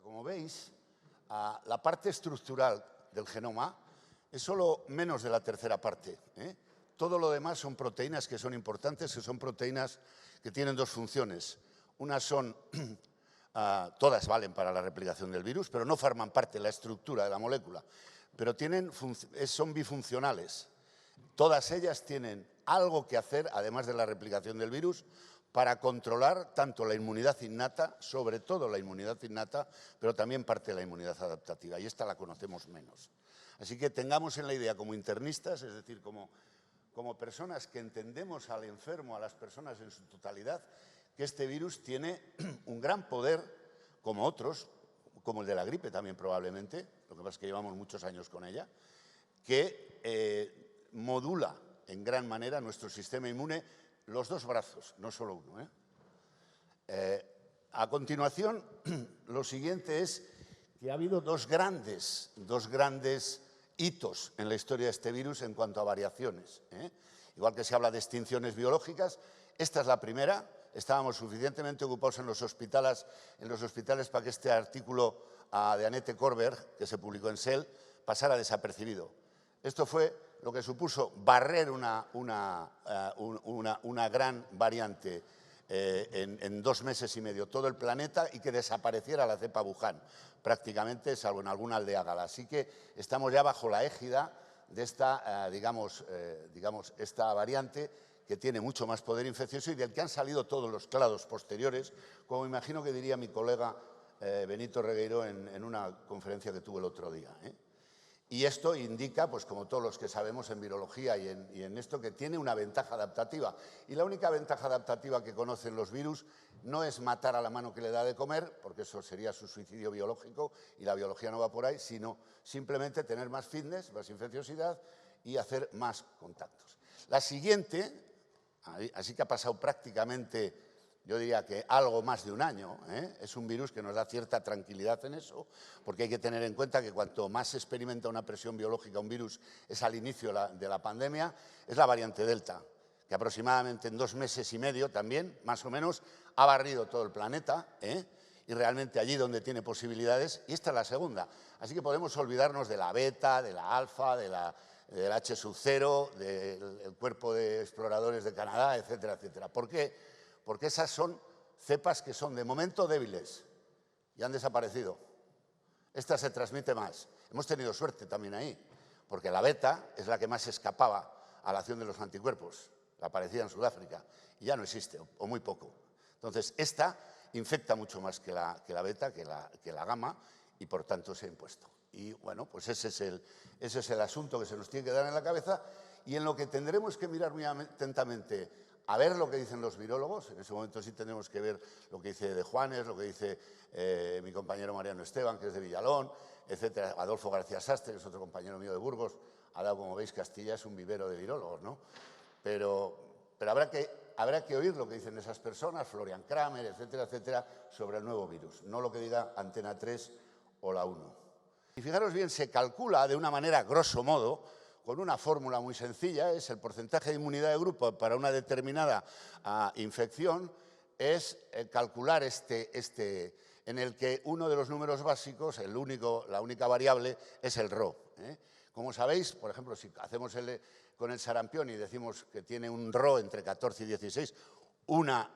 sea, como veis, la parte estructural del genoma es solo menos de la tercera parte, ¿eh? Todo lo demás son proteínas que son importantes, que son proteínas que tienen dos funciones. Unas son, todas valen para la replicación del virus, pero no forman parte de la estructura de la molécula, pero son bifuncionales. Todas ellas tienen algo que hacer, además de la replicación del virus, para controlar tanto la inmunidad innata, sobre todo la inmunidad innata, pero también parte de la inmunidad adaptativa, y esta la conocemos menos. Así que tengamos en la idea como internistas, es decir, como personas que entendemos al enfermo, a las personas en su totalidad, que este virus tiene un gran poder, como otros, como el de la gripe también probablemente, lo que pasa es que llevamos muchos años con ella, que modula en gran manera nuestro sistema inmune, los dos brazos, no solo uno, ¿eh? A continuación, lo siguiente es que ha habido dos grandes hitos en la historia de este virus en cuanto a variaciones, ¿eh? Igual que se habla de extinciones biológicas, esta es la primera. Estábamos suficientemente ocupados en los hospitales para que este artículo de Annette Korberg, que se publicó en Cell, pasara desapercibido. Esto fue lo que supuso barrer una gran variante en 2 meses y medio todo el planeta y que desapareciera la cepa Wuhan, prácticamente, salvo en alguna aldea gala. Así que estamos ya bajo la égida de esta, esta variante que tiene mucho más poder infeccioso y del que han salido todos los clados posteriores, como imagino que diría mi colega Benito Regueiro en una conferencia que tuve el otro día, ¿eh? Y esto indica, pues como todos los que sabemos en virología y en esto, que tiene una ventaja adaptativa. Y la única ventaja adaptativa que conocen los virus no es matar a la mano que le da de comer, porque eso sería su suicidio biológico y la biología no va por ahí, sino simplemente tener más fitness, más infecciosidad y hacer más contactos. La siguiente, así que ha pasado prácticamente, yo diría que algo más de un año, ¿eh? Es un virus que nos da cierta tranquilidad en eso, porque hay que tener en cuenta que cuanto más se experimenta una presión biológica un virus es al inicio de la pandemia, es la variante Delta, que aproximadamente en 2 meses y medio también, más o menos, ha barrido todo el planeta, ¿eh? Y realmente allí donde tiene posibilidades, y esta es la segunda. Así que podemos olvidarnos de la beta, de la alfa, del H0, del cuerpo de exploradores de Canadá, etcétera, etcétera. ¿Por qué? Porque esas son cepas que son de momento débiles y han desaparecido. Esta se transmite más. Hemos tenido suerte también ahí, porque la beta es la que más escapaba a la acción de los anticuerpos. La aparecía en Sudáfrica y ya no existe, o muy poco. Entonces, esta infecta mucho más que la beta, que la gamma, y por tanto se ha impuesto. Y bueno, pues ese es el asunto que se nos tiene que dar en la cabeza y en lo que tendremos que mirar muy atentamente a ver lo que dicen los virólogos. En ese momento sí tendremos que ver lo que dice De Juanes, lo que dice mi compañero Mariano Esteban, que es de Villalón, etcétera. Adolfo García Sastre, que es otro compañero mío de Burgos. Ha dado, como veis, Castilla es un vivero de virólogos, ¿no? Pero habrá que oír lo que dicen esas personas, Florian Kramer, etcétera, etcétera, sobre el nuevo virus, no lo que diga Antena 3 o la 1. Y fijaros bien, se calcula de una manera, grosso modo, con una fórmula muy sencilla, es el porcentaje de inmunidad de grupo para una determinada infección, es calcular en el que uno de los números básicos, la única variable, es el Rho, ¿eh? Como sabéis, por ejemplo, si hacemos con el sarampión y decimos que tiene un Rho entre 14 y 16, una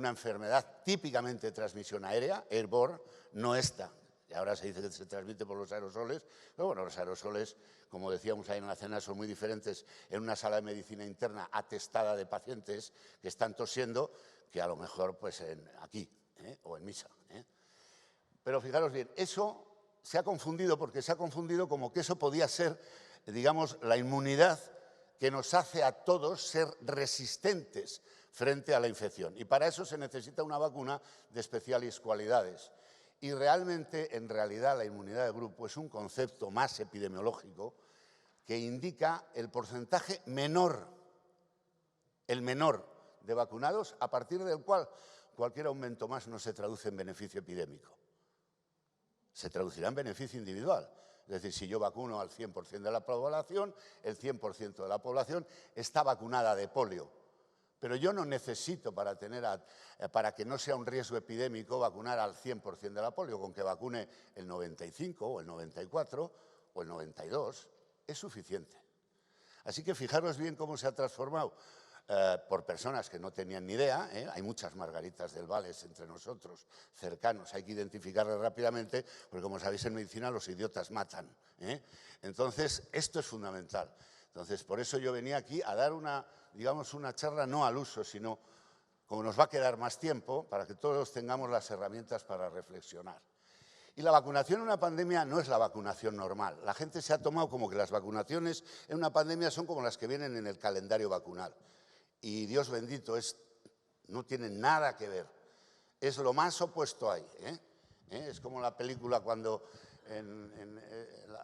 enfermedad típicamente de transmisión aérea, airborne, no esta. Y ahora se dice que se transmite por los aerosoles, pero bueno, los aerosoles, como decíamos ahí en la cena, son muy diferentes en una sala de medicina interna atestada de pacientes que están tosiendo que a lo mejor pues aquí, o en misa, ¿eh? Pero fijaros bien, eso se ha confundido porque se ha confundido como que eso podía ser, digamos, la inmunidad que nos hace a todos ser resistentes frente a la infección. Y para eso se necesita una vacuna de especiales cualidades. Y realmente, en realidad, la inmunidad de grupo es un concepto más epidemiológico que indica el porcentaje menor, el menor de vacunados, a partir del cual cualquier aumento más no se traduce en beneficio epidémico. Se traducirá en beneficio individual. Es decir, si yo vacuno al 100% de la población, el 100% de la población está vacunada de polio. Pero yo no necesito para que no sea un riesgo epidémico vacunar al 100% de la polio. Con que vacune el 95 o el 94 o el 92 es suficiente. Así que fijaros bien cómo se ha transformado por personas que no tenían ni idea. Hay muchas Margaritas del Vales entre nosotros, cercanos. Hay que identificarlas rápidamente porque, como sabéis, en medicina los idiotas matan. Entonces, esto es fundamental. Entonces, por eso yo venía aquí a dar una charla no al uso, sino, como nos va a quedar más tiempo, para que todos tengamos las herramientas para reflexionar. Y la vacunación en una pandemia no es la vacunación normal. La gente se ha tomado como que las vacunaciones en una pandemia son como las que vienen en el calendario vacunal. Y Dios bendito, no tiene nada que ver. Es lo más opuesto ahí. Es como la película cuando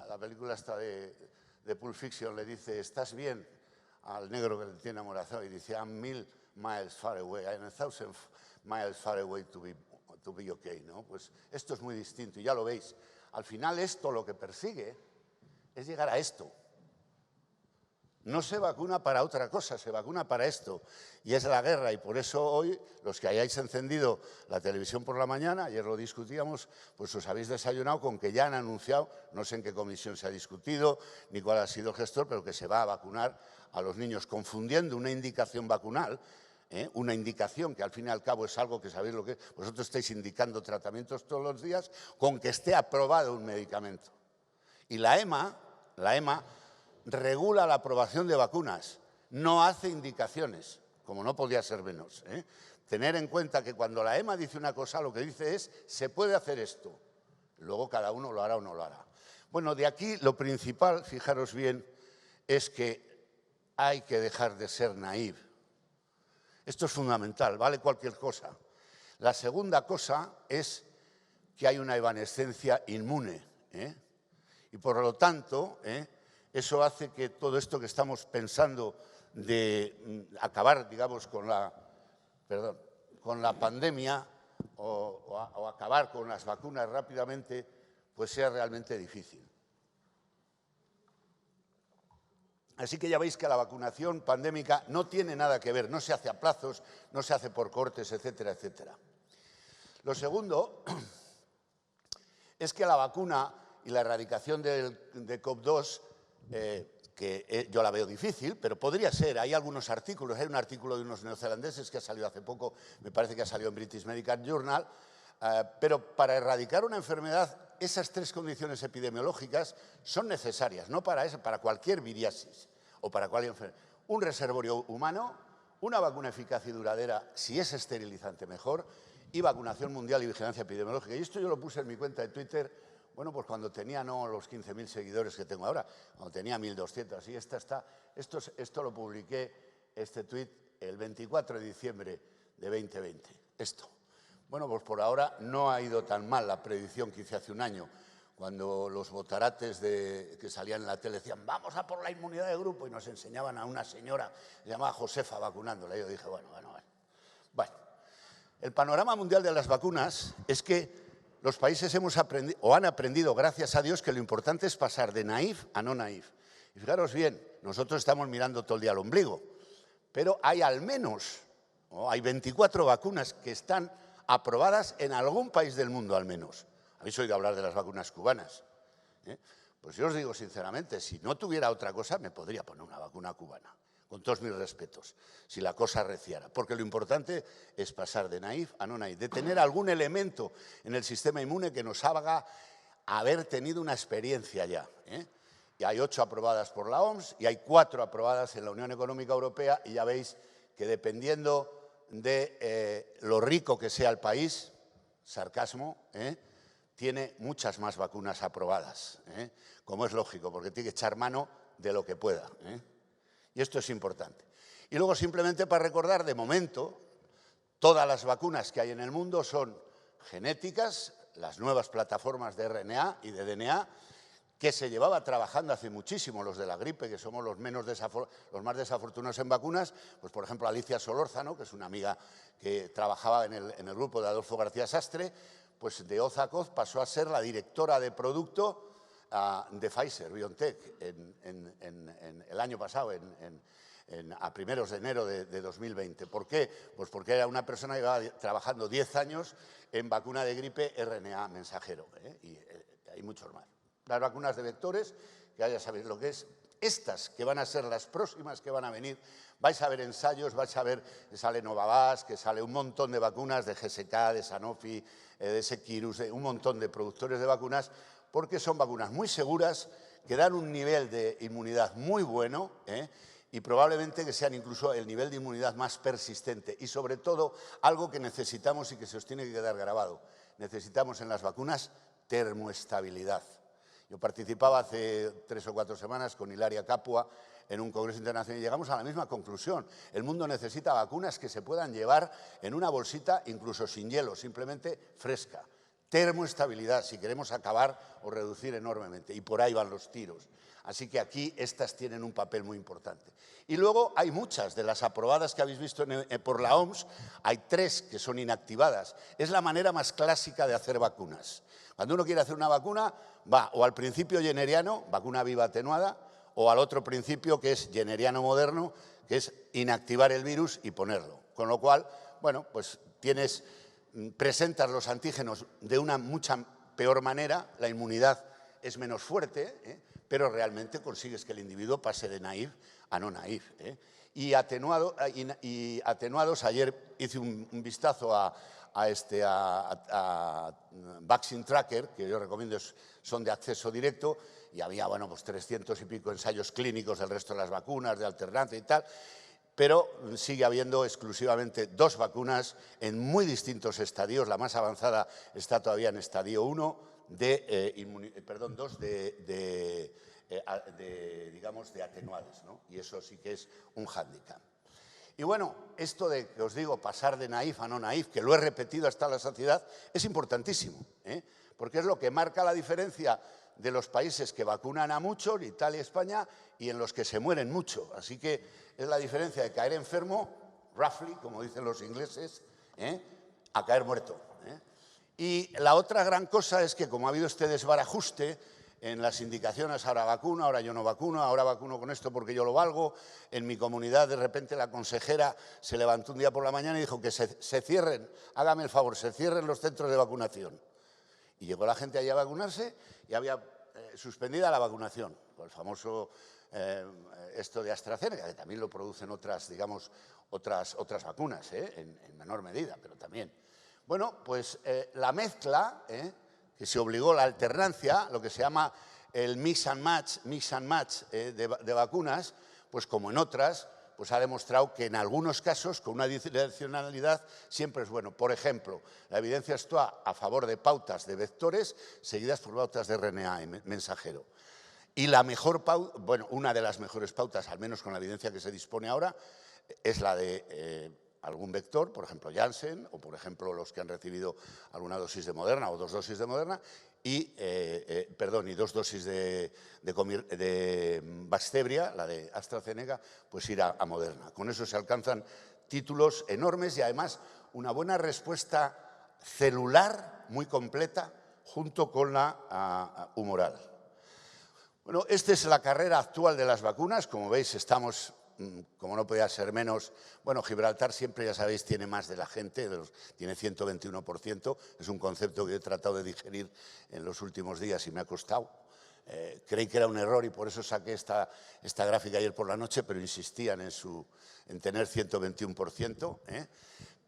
la película esta de Pulp Fiction le dice, ¿estás bien? Al negro que le tiene amorazado y dice, I'm 1000 miles far away, I'm 1000 miles far away to be okay, ¿no? Pues esto es muy distinto y ya lo veis. Al final esto lo que persigue es llegar a esto. No se vacuna para otra cosa, se vacuna para esto. Y es la guerra. Y por eso hoy, los que hayáis encendido la televisión por la mañana, ayer lo discutíamos, pues os habéis desayunado con que ya han anunciado, no sé en qué comisión se ha discutido, ni cuál ha sido el gestor, pero que se va a vacunar a los niños, confundiendo una indicación vacunal, una indicación que al fin y al cabo es algo que sabéis lo que es. Vosotros estáis indicando tratamientos todos los días con que esté aprobado un medicamento. Y la EMA regula la aprobación de vacunas, no hace indicaciones, como no podía ser menos. Tener en cuenta que cuando la EMA dice una cosa, lo que dice es, se puede hacer esto. Luego cada uno lo hará o no lo hará. Bueno, de aquí lo principal, fijaros bien, es que hay que dejar de ser naïf. Esto es fundamental, vale cualquier cosa. La segunda cosa es que hay una evanescencia inmune. Y por lo tanto, eso hace que todo esto que estamos pensando de acabar, digamos, con la pandemia o acabar con las vacunas rápidamente, pues sea realmente difícil. Así que ya veis que la vacunación pandémica no tiene nada que ver, no se hace a plazos, no se hace por cortes, etcétera, etcétera. Lo segundo es que la vacuna y la erradicación de COP2, que yo la veo difícil, pero podría ser. Hay algunos artículos, hay un artículo de unos neozelandeses que ha salido hace poco, me parece que ha salido en British Medical Journal, pero para erradicar una enfermedad, esas tres condiciones epidemiológicas son necesarias, no para eso, para cualquier viriasis o para cualquier enfermedad. Un reservorio humano, una vacuna eficaz y duradera, si es esterilizante mejor, y vacunación mundial y vigilancia epidemiológica. Y esto yo lo puse en mi cuenta de Twitter, bueno, pues cuando tenía no los 15.000 seguidores que tengo ahora, cuando tenía 1.200. Y esto lo publiqué, este tuit, el 24 de diciembre de 2020. Esto. Bueno, pues por ahora no ha ido tan mal la predicción que hice hace un año, cuando los botarates que salían en la tele decían vamos a por la inmunidad de grupo y nos enseñaban a una señora llamada Josefa vacunándola. Y yo dije, bueno. El panorama mundial de las vacunas es que los países hemos aprendido, o han aprendido, gracias a Dios, que lo importante es pasar de naïf a no naïf. Y fijaros bien, nosotros estamos mirando todo el día al ombligo, pero hay al menos, hay 24 vacunas que están aprobadas en algún país del mundo al menos. ¿Habéis oído hablar de las vacunas cubanas? Pues yo os digo sinceramente, si no tuviera otra cosa, me podría poner una vacuna cubana, con todos mis respetos, si la cosa arreciara. Porque lo importante es pasar de naïf a no naïf, de tener algún elemento en el sistema inmune que nos haga haber tenido una experiencia ya. Y hay 8 aprobadas por la OMS y hay 4 aprobadas en la Unión Económica Europea, y ya veis que dependiendo de lo rico que sea el país, sarcasmo, tiene muchas más vacunas aprobadas, como es lógico, porque tiene que echar mano de lo que pueda. Y esto es importante. Y luego, simplemente para recordar, de momento, todas las vacunas que hay en el mundo son genéticas, las nuevas plataformas de RNA y de DNA, que se llevaba trabajando hace muchísimo, los de la gripe, que somos los más desafortunados en vacunas, pues por ejemplo Alicia Solórzano, que es una amiga que trabajaba en el grupo de Adolfo García Sastre, pues de hoz a coz pasó a ser la directora de producto de Pfizer, BioNTech, en el año pasado, a primeros de enero de 2020. ¿Por qué? Pues porque era una persona que llevaba trabajando 10 años en vacuna de gripe RNA mensajero, y hay muchos más. Las vacunas de vectores, que ya sabéis lo que es. Estas, que van a ser las próximas que van a venir, vais a ver ensayos, vais a ver que sale Novavax, que sale un montón de vacunas de GSK, de Sanofi, de Seqirus, un montón de productores de vacunas, porque son vacunas muy seguras, que dan un nivel de inmunidad muy bueno, y probablemente que sean incluso el nivel de inmunidad más persistente. Y sobre todo, algo que necesitamos y que se os tiene que quedar grabado. Necesitamos en las vacunas termoestabilidad. Yo participaba hace 3 o 4 semanas con Hilaria Capua en un congreso internacional y llegamos a la misma conclusión. El mundo necesita vacunas que se puedan llevar en una bolsita, incluso sin hielo, simplemente fresca. Termoestabilidad, si queremos acabar o reducir enormemente. Y por ahí van los tiros. Así que aquí estas tienen un papel muy importante. Y luego hay muchas de las aprobadas que habéis visto por la OMS, hay 3 que son inactivadas. Es la manera más clásica de hacer vacunas. Cuando uno quiere hacer una vacuna, va o al principio Jenneriano, vacuna viva atenuada, o al otro principio que es Jenneriano moderno, que es inactivar el virus y ponerlo. Con lo cual, bueno, pues presentas los antígenos de una mucha peor manera, la inmunidad es menos fuerte, pero realmente consigues que el individuo pase de naïf a no naïf. Y atenuados, ayer hice un vistazo a Vaccine Tracker, que yo recomiendo, son de acceso directo, y había, bueno, pues 300 y pico ensayos clínicos del resto de las vacunas, de alternancia y tal, pero sigue habiendo exclusivamente 2 vacunas en muy distintos estadios. La más avanzada está todavía en estadio 1, 2 digamos, de atenuados, ¿no? Y eso sí que es un hándicap. Y bueno, esto de que os digo, pasar de naïf a no naïf, que lo he repetido hasta la saciedad, es importantísimo, porque es lo que marca la diferencia de los países que vacunan a muchos, Italia y España, y en los que se mueren mucho. Así que es la diferencia de caer enfermo, roughly, como dicen los ingleses, a caer muerto. Y la otra gran cosa es que, como ha habido este desbarajuste en las indicaciones, ahora vacuno, ahora yo no vacuno, ahora vacuno con esto porque yo lo valgo. En mi comunidad, de repente, la consejera se levantó un día por la mañana y dijo que se cierren, hágame el favor, se cierren los centros de vacunación. Y llegó la gente allí a vacunarse y había suspendida la vacunación, el famoso esto de AstraZeneca, que también lo producen otras, digamos, otras vacunas, en menor medida, pero también. Bueno, pues la mezcla, que se obligó, la alternancia, lo que se llama el mix and match de vacunas, pues como en otras, pues ha demostrado que en algunos casos, con una direccionalidad, siempre es bueno. Por ejemplo, la evidencia está a favor de pautas de vectores seguidas por pautas de RNA mensajero. Y la mejor pauta, bueno, una de las mejores pautas, al menos con la evidencia que se dispone ahora, es la de algún vector, por ejemplo Janssen, o por ejemplo los que han recibido alguna dosis de Moderna o 2 dosis de Moderna, y 2 dosis de Vaxzevria, la de AstraZeneca, pues ir a Moderna. Con eso se alcanzan títulos enormes y además una buena respuesta celular muy completa junto con la humoral. Bueno, esta es la carrera actual de las vacunas. Como veis, estamos, como no podía ser menos, bueno, Gibraltar siempre, ya sabéis, tiene más de la gente, tiene 121%, es un concepto que he tratado de digerir en los últimos días y me ha costado. Creí que era un error y por eso saqué esta gráfica ayer por la noche, pero insistían en tener 121%.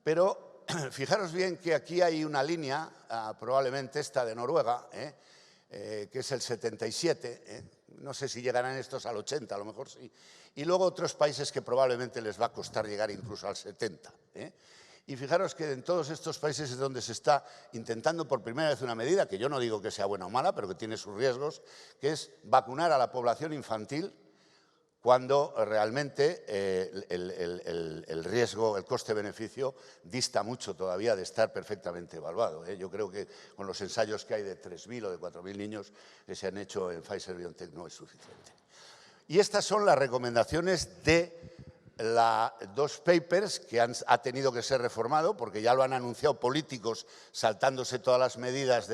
Pero fijaros bien que aquí hay una línea, probablemente esta de Noruega, que es el 77, no sé si llegarán estos al 80, a lo mejor sí, y luego otros países que probablemente les va a costar llegar incluso al 70. Y fijaros que en todos estos países es donde se está intentando por primera vez una medida, que yo no digo que sea buena o mala, pero que tiene sus riesgos, que es vacunar a la población infantil cuando realmente el riesgo, el coste-beneficio dista mucho todavía de estar perfectamente evaluado. Yo creo que con los ensayos que hay de 3.000 o de 4.000 niños que se han hecho en Pfizer-BioNTech no es suficiente. Y estas son las recomendaciones de dos papers que ha tenido que ser reformado, porque ya lo han anunciado políticos saltándose todas las medidas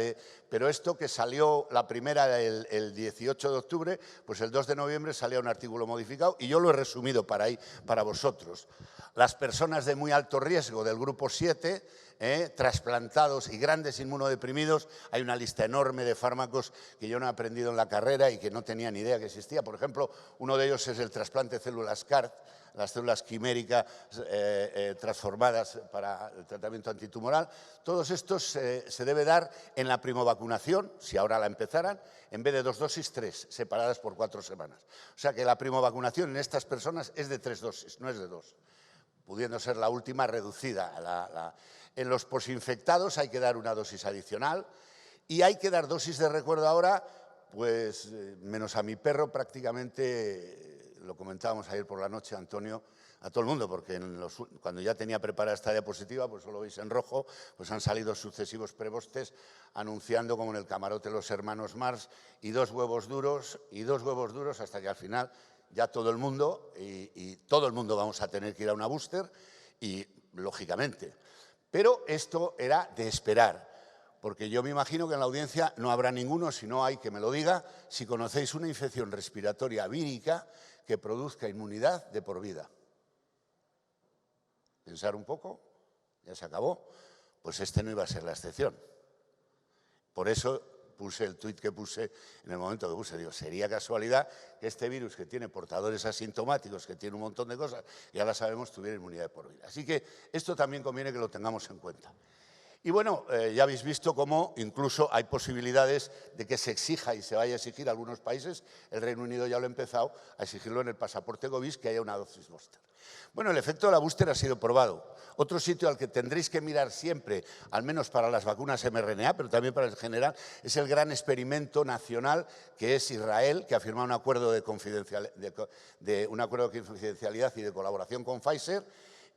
pero esto que salió la primera el 18 de octubre, pues el 2 de noviembre salía un artículo modificado y yo lo he resumido para vosotros. Las personas de muy alto riesgo del grupo 7, trasplantados y grandes inmunodeprimidos, hay una lista enorme de fármacos que yo no he aprendido en la carrera y que no tenía ni idea que existía. Por ejemplo, uno de ellos es el trasplante de células CAR, las células quiméricas transformadas para el tratamiento antitumoral. Todos estos se debe dar en la primovacunación, si ahora la empezaran, en vez de 2 dosis, 3, separadas por 4 semanas. O sea que la primovacunación en estas personas es de 3 dosis, no es de 2, pudiendo ser la última reducida. En los posinfectados hay que dar una dosis adicional y hay que dar dosis de recuerdo ahora, pues menos a mi perro prácticamente. Lo comentábamos ayer por la noche, Antonio, a todo el mundo, porque cuando ya tenía preparada esta diapositiva, pues solo veis en rojo, pues han salido sucesivos prebostes anunciando, como en el camarote los hermanos Mars, y dos huevos duros, hasta que al final ya todo el mundo, y todo el mundo vamos a tener que ir a una booster, y lógicamente. Pero esto era de esperar. Porque yo me imagino que en la audiencia no habrá ninguno, si no hay que me lo diga, si conocéis una infección respiratoria vírica que produzca inmunidad de por vida. Pensar un poco, ya se acabó, pues este no iba a ser la excepción. Por eso puse el tuit que puse en el momento que puse. Digo, sería casualidad que este virus que tiene portadores asintomáticos, que tiene un montón de cosas, ya la sabemos, tuviera inmunidad de por vida. Así que esto también conviene que lo tengamos en cuenta. Y bueno, ya habéis visto cómo incluso hay posibilidades de que se exija y se vaya a exigir a algunos países, el Reino Unido ya lo ha empezado, a exigirlo en el pasaporte COVID, que haya una dosis booster. Bueno, el efecto de la booster ha sido probado. Otro sitio al que tendréis que mirar siempre, al menos para las vacunas mRNA, pero también para el general, es el gran experimento nacional que es Israel, que ha firmado un acuerdo de confidencialidad y de colaboración con Pfizer,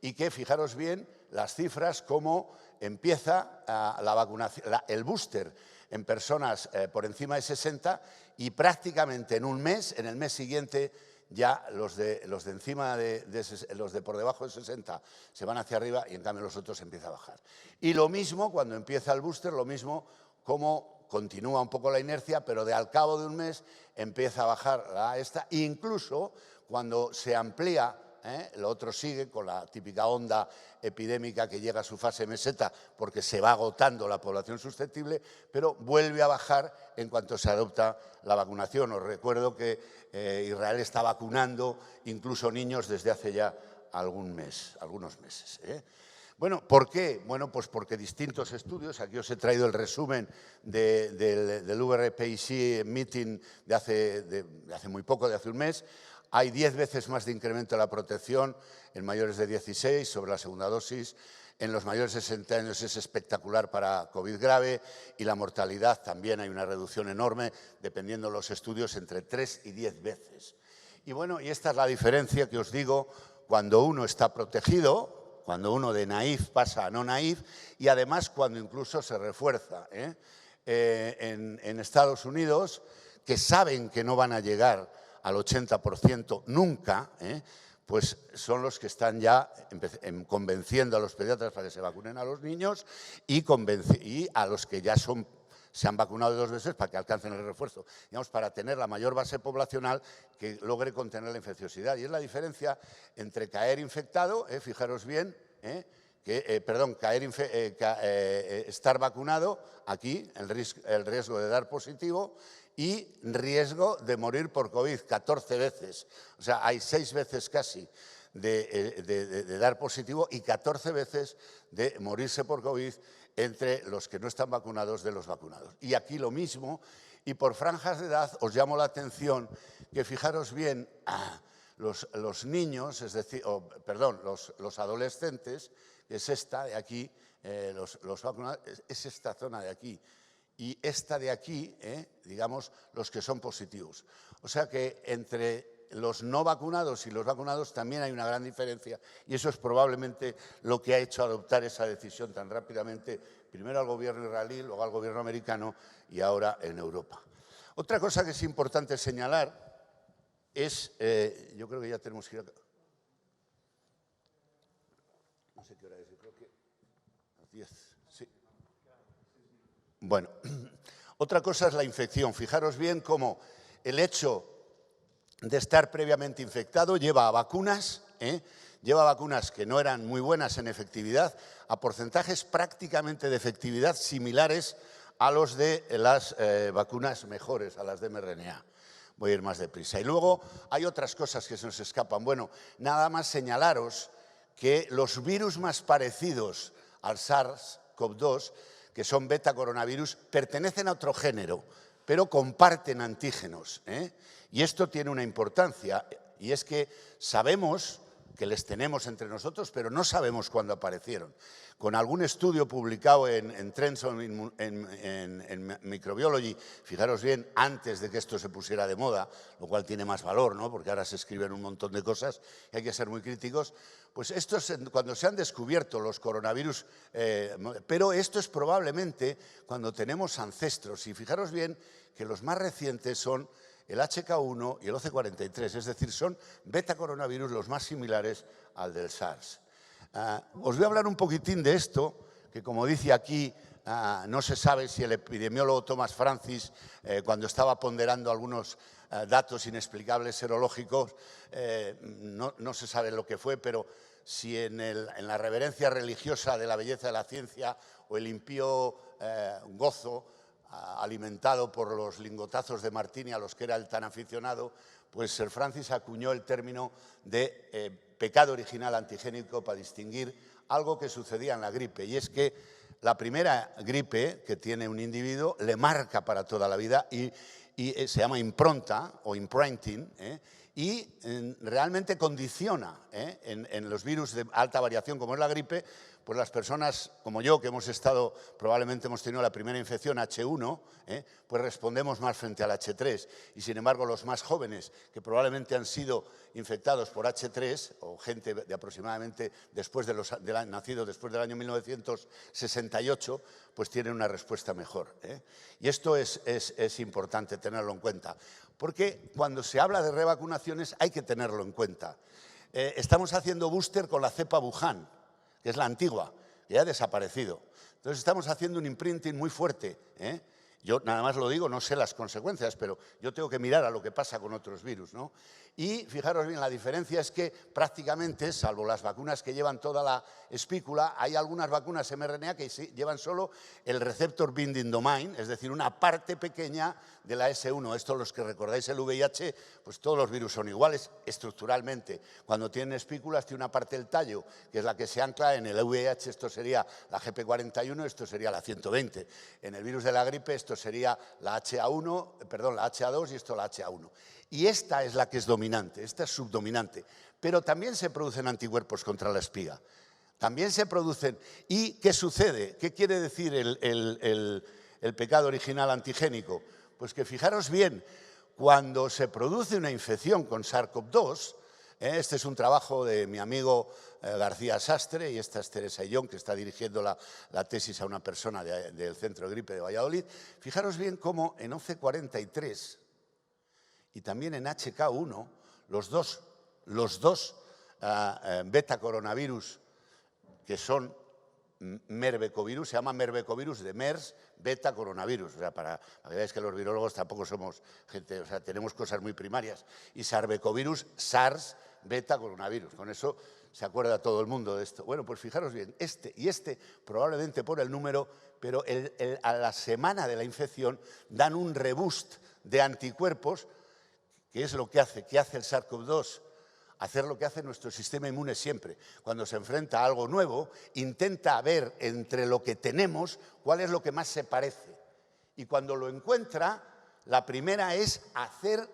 y que, fijaros bien, las cifras, cómo empieza la vacunación, el booster en personas por encima de 60 y prácticamente en un mes, en el mes siguiente, ya los de encima los de por debajo de 60 se van hacia arriba y en cambio los otros empieza a bajar. Y lo mismo cuando empieza el booster, lo mismo como continúa un poco la inercia, pero al cabo de un mes empieza a bajar incluso cuando se amplía. Lo otro sigue con la típica onda epidémica que llega a su fase meseta porque se va agotando la población susceptible, pero vuelve a bajar en cuanto se adopta la vacunación. Os recuerdo que Israel está vacunando incluso niños desde hace ya algunos meses. Bueno, ¿por qué? Bueno, pues porque distintos estudios, aquí os he traído el resumen del VRPIC meeting de hace muy poco, de hace un mes. Hay 10 veces más de incremento de la protección en mayores de 16 sobre la segunda dosis. En los mayores de 60 años es espectacular para COVID grave y la mortalidad también hay una reducción enorme, dependiendo de los estudios, entre 3 y 10 veces. Y bueno, y esta es la diferencia que os digo cuando uno está protegido, cuando uno de naïf pasa a no naïf y además cuando incluso se refuerza. En Estados Unidos, que saben que no van a llegar al 80% nunca, pues son los que están ya convenciendo a los pediatras para que se vacunen a los niños y a los que ya se han vacunado 2 veces para que alcancen el refuerzo, digamos, para tener la mayor base poblacional que logre contener la infecciosidad. Y es la diferencia entre caer infectado, fijaros bien, estar vacunado, aquí el riesgo de dar positivo, y riesgo de morir por COVID 14 veces. O sea, hay 6 veces casi de dar positivo y 14 veces de morirse por COVID entre los que no están vacunados de los vacunados. Y aquí lo mismo, y por franjas de edad os llamo la atención que fijaros bien, los niños, es decir, los adolescentes, es esta de aquí, los vacunados, es esta zona de aquí. Y esta de aquí, digamos, los que son positivos. O sea que entre los no vacunados y los vacunados también hay una gran diferencia y eso es probablemente lo que ha hecho adoptar esa decisión tan rápidamente, primero al gobierno israelí, luego al gobierno americano y ahora en Europa. Otra cosa que es importante señalar es, yo creo que ya tenemos que ir 10, sí. Bueno, otra cosa es la infección. Fijaros bien cómo el hecho de estar previamente infectado lleva a vacunas, lleva a vacunas que no eran muy buenas en efectividad, a porcentajes prácticamente de efectividad similares a los de las vacunas mejores, a las de mRNA. Voy a ir más deprisa. Y luego hay otras cosas que se nos escapan. Bueno, nada más señalaros que los virus más parecidos al SARS-CoV-2, que son beta coronavirus, pertenecen a otro género, pero comparten antígenos, Y esto tiene una importancia, y es que sabemos que les tenemos entre nosotros, pero no sabemos cuándo aparecieron. Con algún estudio publicado en Trends en Microbiology, fijaros bien, antes de que esto se pusiera de moda, lo cual tiene más valor, ¿no? Porque ahora se escriben un montón de cosas y hay que ser muy críticos, pues cuando se han descubierto los coronavirus, pero esto es probablemente cuando tenemos ancestros, y fijaros bien que los más recientes son el HK1 y el OC43, es decir, son beta coronavirus los más similares al del SARS. Os voy a hablar un poquitín de esto, que como dice aquí, no se sabe si el epidemiólogo Thomas Francis, cuando estaba ponderando algunos datos inexplicables serológicos, no se sabe lo que fue, pero si en la reverencia religiosa de la belleza de la ciencia o el impío gozo alimentado por los lingotazos de Martini a los que era él tan aficionado, pues Sir Francis acuñó el término de pecado original antigénico para distinguir algo que sucedía en la gripe, y es que la primera gripe que tiene un individuo le marca para toda la vida y se llama impronta o imprinting, y realmente condiciona en los virus de alta variación como es la gripe, pues las personas como yo, que probablemente hemos tenido la primera infección H1, pues respondemos más frente al H3. Y sin embargo, los más jóvenes, que probablemente han sido infectados por H3, o gente de aproximadamente nacido después del año 1968, pues tienen una respuesta mejor. Y esto es importante tenerlo en cuenta, porque cuando se habla de revacunaciones hay que tenerlo en cuenta. Estamos haciendo booster con la cepa Wuhan, que es la antigua, que ya ha desaparecido. Entonces estamos haciendo un imprinting muy fuerte. Yo nada más lo digo, no sé las consecuencias, pero yo tengo que mirar a lo que pasa con otros virus, ¿no? Y fijaros bien, la diferencia es que prácticamente, salvo las vacunas que llevan toda la espícula, hay algunas vacunas mRNA que llevan solo el receptor binding domain, es decir, una parte pequeña de la S1. Esto, los que recordáis el VIH, pues todos los virus son iguales estructuralmente. Cuando tienen espículas, tiene una parte del tallo, que es la que se ancla en el VIH, esto sería la GP41, esto sería la 120. En el virus de la gripe, esto sería la la HA2 y esto la HA1. Y esta es la que es dominante, esta es subdominante. Pero también se producen anticuerpos contra la espiga. También se producen. ¿Y qué sucede? ¿Qué quiere decir el pecado original antigénico? Pues que fijaros bien, cuando se produce una infección con SARS-CoV-2, este es un trabajo de mi amigo García Sastre, y esta es Teresa Illón, que está dirigiendo la tesis a una persona del Centro de Gripe de Valladolid. Fijaros bien cómo en OC43 y también en HK1, los dos beta coronavirus que son merbecovirus, se llama merbecovirus de MERS, beta coronavirus. O sea, para que veáis que los virólogos tampoco somos gente, o sea, tenemos cosas muy primarias. Y sarbecovirus, SARS, beta coronavirus. Con eso se acuerda todo el mundo de esto. Bueno, pues fijaros bien, este probablemente por el número, pero a la semana de la infección dan un reboost de anticuerpos, que es lo que hace el SARS-CoV-2. Hacer lo que hace nuestro sistema inmune siempre. Cuando se enfrenta a algo nuevo, intenta ver entre lo que tenemos cuál es lo que más se parece. Y cuando lo encuentra, la primera es hacer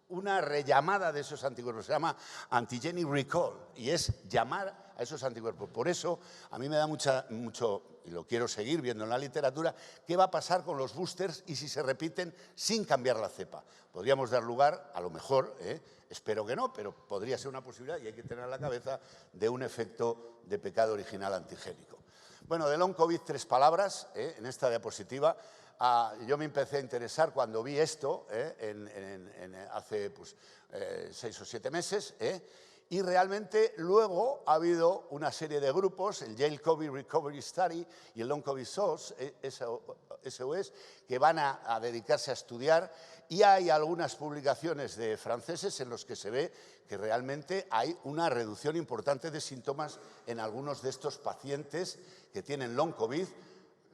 una rellamada de esos anticuerpos. Se llama antigenic recall y es llamar a esos anticuerpos. Por eso a mí me da mucho, y lo quiero seguir viendo en la literatura, qué va a pasar con los boosters y si se repiten sin cambiar la cepa. Podríamos dar lugar, a lo mejor, espero que no, pero podría ser una posibilidad y hay que tener en la cabeza de un efecto de pecado original antigénico. Bueno, de long COVID 3 palabras en esta diapositiva. Yo me empecé a interesar cuando vi esto hace 6 o 7 meses Y realmente luego ha habido una serie de grupos, el Yale COVID Recovery Study y el Long COVID SOS, que van a dedicarse a estudiar, y hay algunas publicaciones de franceses en los que se ve que realmente hay una reducción importante de síntomas en algunos de estos pacientes que tienen Long COVID.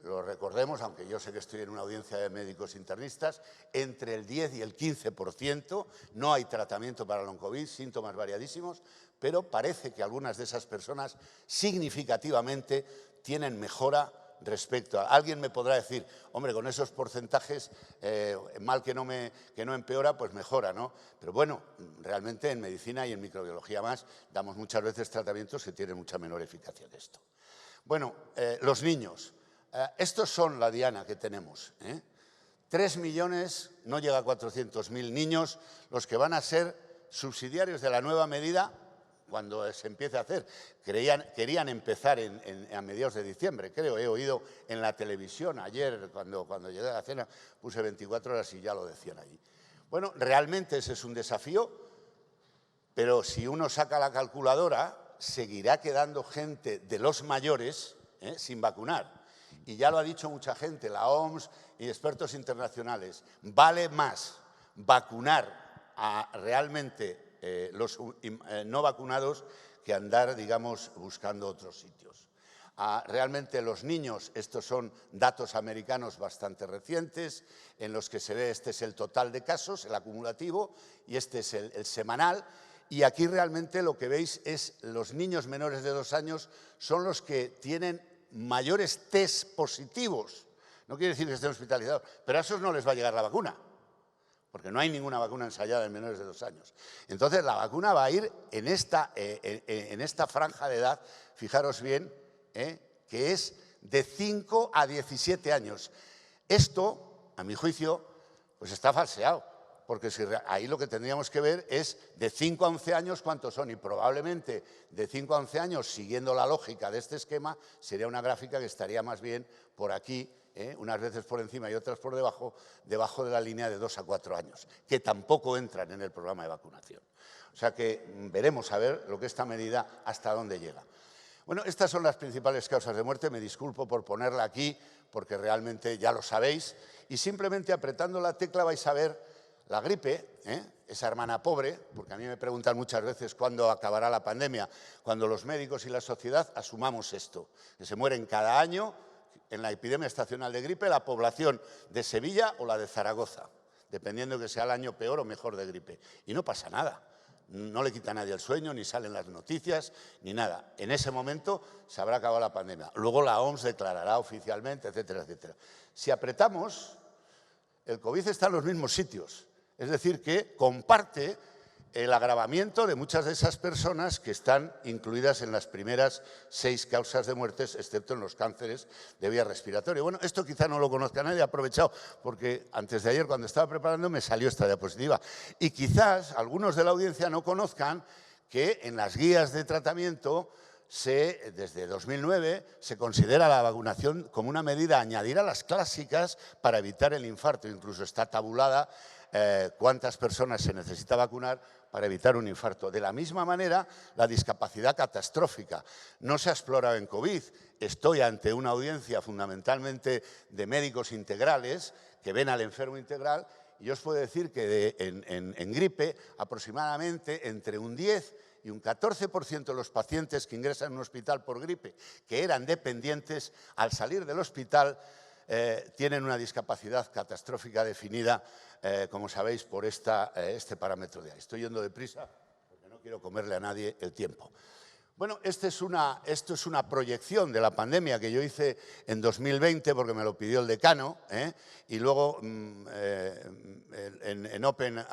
Lo recordemos, aunque yo sé que estoy en una audiencia de médicos internistas, entre el 10 y el 15%, no hay tratamiento para Long COVID, síntomas variadísimos, pero parece que algunas de esas personas significativamente tienen mejora respecto a... Alguien me podrá decir, hombre, con esos porcentajes, mal que no empeora, pues mejora, ¿no? Pero bueno, realmente en medicina y en microbiología más damos muchas veces tratamientos que tienen mucha menor eficacia que esto. Bueno, los niños. Estos son la diana que tenemos. 3 millones, no llega a 400.000 niños, los que van a ser subsidiarios de la nueva medida cuando se empiece a hacer. Querían empezar a mediados de diciembre, creo. He oído en la televisión ayer, cuando llegué a la cena, puse 24 horas y ya lo decían allí. Bueno, realmente ese es un desafío, pero si uno saca la calculadora, seguirá quedando gente de los mayores sin vacunar. Y ya lo ha dicho mucha gente, la OMS y expertos internacionales, vale más vacunar a realmente los no vacunados que andar, digamos, buscando otros sitios. Realmente los niños, estos son datos americanos bastante recientes, en los que se ve, este es el total de casos, el acumulativo, y este es el semanal. Y aquí realmente lo que veis es los niños menores de 2 años son los que tienen mayores test positivos. No quiere decir que estén hospitalizados, pero a esos no les va a llegar la vacuna, porque no hay ninguna vacuna ensayada en menores de 2 años. Entonces, la vacuna va a ir en esta franja de edad, fijaros bien, que es de 5 a 17 años. Esto, a mi juicio, pues está falseado, porque ahí lo que tendríamos que ver es de 5 a 11 años cuántos son, y probablemente de 5 a 11 años, siguiendo la lógica de este esquema, sería una gráfica que estaría más bien por aquí, unas veces por encima y otras por debajo de la línea de 2 a 4 años, que tampoco entran en el programa de vacunación. O sea que veremos a ver lo que esta medida hasta dónde llega. Bueno, estas son las principales causas de muerte. Me disculpo por ponerla aquí, porque realmente ya lo sabéis, y simplemente apretando la tecla vais a ver la gripe, esa hermana pobre, porque a mí me preguntan muchas veces cuándo acabará la pandemia, cuando los médicos y la sociedad asumamos esto, que se mueren cada año en la epidemia estacional de gripe la población de Sevilla o la de Zaragoza, dependiendo que sea el año peor o mejor de gripe. Y no pasa nada, no le quita a nadie el sueño, ni salen las noticias, ni nada. En ese momento se habrá acabado la pandemia. Luego la OMS declarará oficialmente, etcétera, etcétera. Si apretamos, el COVID está en los mismos sitios. Es decir, que comparte el agravamiento de muchas de esas personas que están incluidas en las primeras 6 causas de muertes, excepto en los cánceres de vía respiratoria. Bueno, esto quizá no lo conozca nadie, he aprovechado porque antes de ayer, cuando estaba preparando, me salió esta diapositiva. Y quizás algunos de la audiencia no conozcan que en las guías de tratamiento desde 2009 se considera la vacunación como una medida a añadir a las clásicas para evitar el infarto. Incluso está tabulada cuántas personas se necesita vacunar para evitar un infarto. De la misma manera, la discapacidad catastrófica no se ha explorado en COVID. Estoy ante una audiencia fundamentalmente de médicos integrales que ven al enfermo integral, y os puedo decir que en gripe aproximadamente entre un 10 y un 14% de los pacientes que ingresan en un hospital por gripe, que eran dependientes, al salir del hospital tienen una discapacidad catastrófica definida, como sabéis, por este parámetro de ahí. Estoy yendo deprisa porque no quiero comerle a nadie el tiempo. Bueno, esto es una proyección de la pandemia que yo hice en 2020 porque me lo pidió el decano, y luego en Open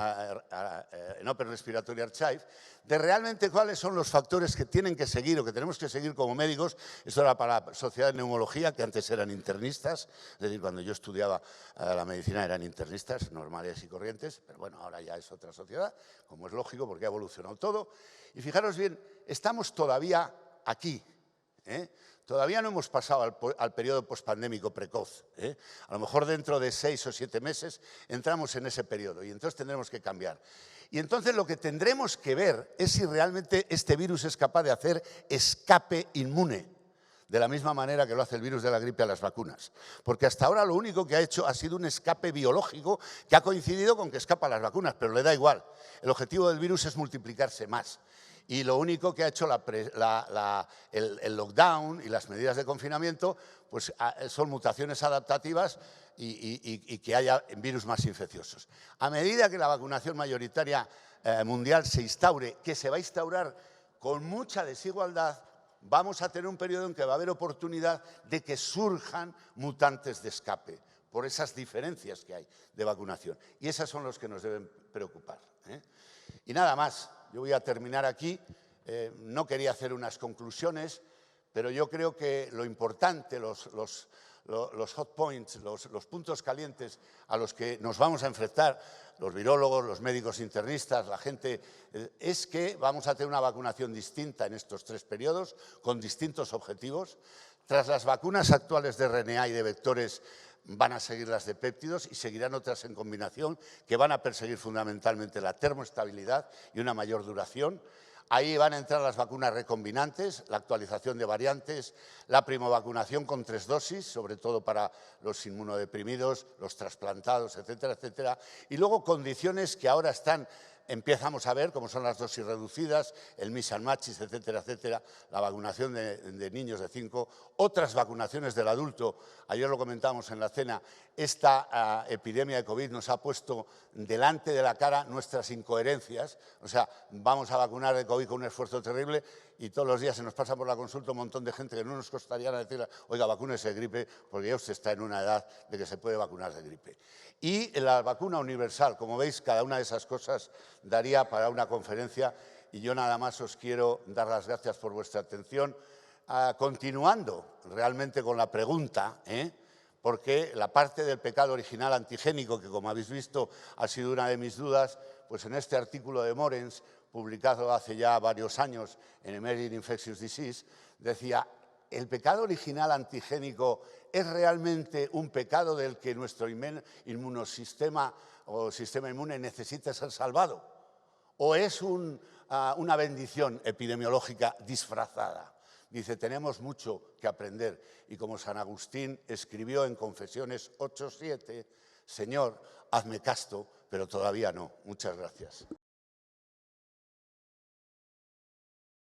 Respiratory Archive, de realmente cuáles son los factores que tienen que seguir o que tenemos que seguir como médicos. Esto era para la Sociedad de Neumología, que antes eran internistas, es decir, cuando yo estudiaba la medicina eran internistas normales y corrientes, pero bueno, ahora ya es otra sociedad, como es lógico porque ha evolucionado todo. Y fijaros bien, estamos todavía aquí, todavía no hemos pasado al periodo pospandémico precoz. A lo mejor dentro de 6 o 7 meses entramos en ese periodo y entonces tendremos que cambiar. Y entonces lo que tendremos que ver es si realmente este virus es capaz de hacer escape inmune, de la misma manera que lo hace el virus de la gripe a las vacunas. Porque hasta ahora lo único que ha hecho ha sido un escape biológico que ha coincidido con que escapa a las vacunas, pero le da igual. El objetivo del virus es multiplicarse más. Y lo único que ha hecho el lockdown y las medidas de confinamiento pues, son mutaciones adaptativas y que haya virus más infecciosos. A medida que la vacunación mayoritaria mundial se instaure, que se va a instaurar con mucha desigualdad, vamos a tener un periodo en que va a haber oportunidad de que surjan mutantes de escape por esas diferencias que hay de vacunación. Y esos son los que nos deben preocupar, ¿eh? Y nada más, yo voy a terminar aquí. No quería hacer unas conclusiones, pero yo creo que lo importante, los hot points, los puntos calientes a los que nos vamos a enfrentar, los virólogos, los médicos internistas, la gente, es que vamos a tener una vacunación distinta en estos 3 periodos, con distintos objetivos. Tras las vacunas actuales de RNA y de vectores, van a seguir las de péptidos y seguirán otras en combinación que van a perseguir fundamentalmente la termoestabilidad y una mayor duración. Ahí van a entrar las vacunas recombinantes, la actualización de variantes, la primovacunación con 3 dosis, sobre todo para los inmunodeprimidos, los trasplantados, etcétera, etcétera. Y luego condiciones que ahora empezamos a ver, como son las dosis reducidas, el mix and matches, etcétera, etcétera, la vacunación de niños de 5, otras vacunaciones del adulto. Ayer lo comentábamos en la cena, esta epidemia de COVID nos ha puesto delante de la cara nuestras incoherencias, o sea, vamos a vacunar de COVID con un esfuerzo terrible y todos los días se nos pasa por la consulta un montón de gente que no nos costaría nada decirle, oiga, vacúnese de gripe, porque ya usted está en una edad de que se puede vacunar de gripe. Y la vacuna universal, como veis, cada una de esas cosas daría para una conferencia y yo nada más os quiero dar las gracias por vuestra atención, continuando realmente con la pregunta, porque la parte del pecado original antigénico, que como habéis visto ha sido una de mis dudas, pues en este artículo de Morens, publicado hace ya varios años en Emerging Infectious Disease, decía, ¿el pecado original antigénico es realmente un pecado del que nuestro inmunosistema o sistema inmune necesita ser salvado? ¿O es una bendición epidemiológica disfrazada? Dice, tenemos mucho que aprender. Y como San Agustín escribió en Confesiones 8:7, Señor, hazme casto, pero todavía no. Muchas gracias.